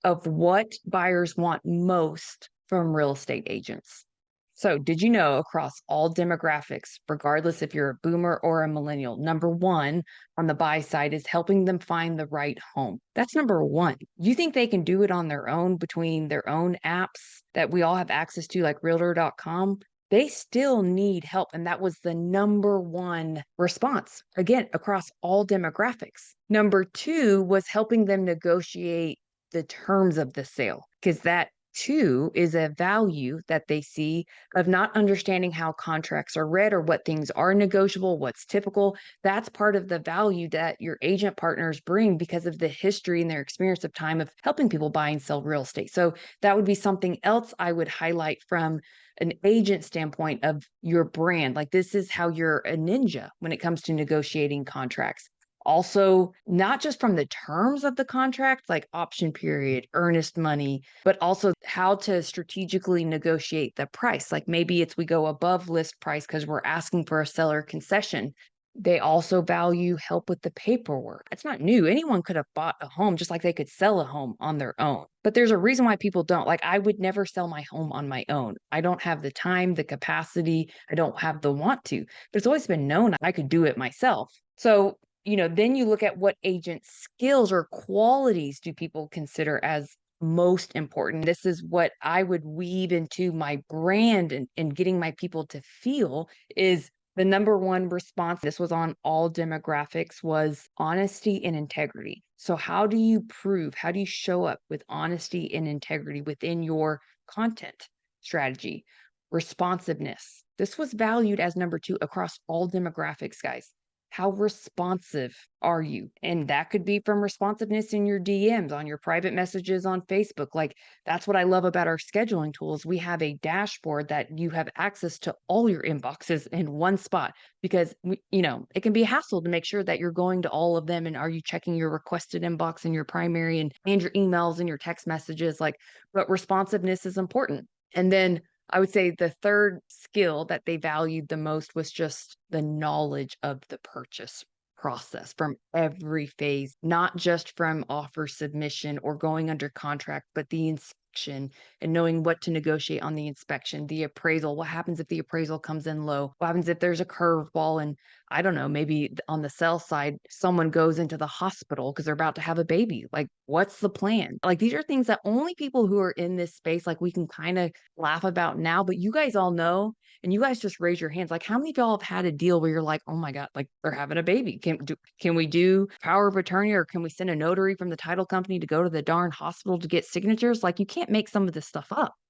of what buyers want most from real estate agents. So, did you know across all demographics, regardless if you're a boomer or a millennial, number one on the buy side is helping them find the right home? That's number one. You think they can do it on their own between their own apps that we all have access to, like realtor.com? They still need help. And that was the number one response, again, across all demographics. Number two was helping them negotiate the terms of the sale, because that too is a value that they see of not understanding how contracts are read or what things are negotiable, what's typical. That's part of the value that your agent partners bring because of the history and their experience of time of helping people buy and sell real estate. So that would be something else I would highlight from an agent standpoint of your brand. Like, this is how you're a ninja when it comes to negotiating contracts. Also, not just from the terms of the contract, like option period, earnest money, but also how to strategically negotiate the price. Like, maybe it's we go above list price because we're asking for a seller concession. They also value help with the paperwork. It's not new. Anyone could have bought a home just like they could sell a home on their own. But there's a reason why people don't. Like, I would never sell my home on my own. I don't have the time, the capacity, I don't have the want to. But it's always been known I could do it myself. So, then you look at what agent skills or qualities do people consider as most important. This is what I would weave into my brand and getting my people to feel is the number one response. This was on all demographics, was honesty and integrity. So how do you show up with honesty and integrity within your content strategy? Responsiveness. This was valued as number two across all demographics, guys. How responsive are you? And that could be from responsiveness in your DMs, on your private messages on Facebook. Like, that's what I love about our scheduling tools. We have a dashboard that you have access to all your inboxes in one spot because it can be a hassle to make sure that you're going to all of them, and are you checking your requested inbox and your primary and your emails and your text messages, like, but responsiveness is important. And then I would say the third skill that they valued the most was just the knowledge of the purchase process from every phase, not just from offer submission or going under contract, but the inspection and knowing what to negotiate on the inspection, the appraisal. What happens if the appraisal comes in low? What happens if there's a curveball? And I don't know, maybe on the sell side, someone goes into the hospital because they're about to have a baby. Like, what's the plan? Like, these are things that only people who are in this space, like, we can kind of laugh about now, but you guys all know, and you guys just raise your hands. Like, how many of y'all have had a deal where you're like, oh my God, like, they're having a baby. Can we do power of attorney, or can we send a notary from the title company to go to the darn hospital to get signatures? Like, you can't make some of this stuff up.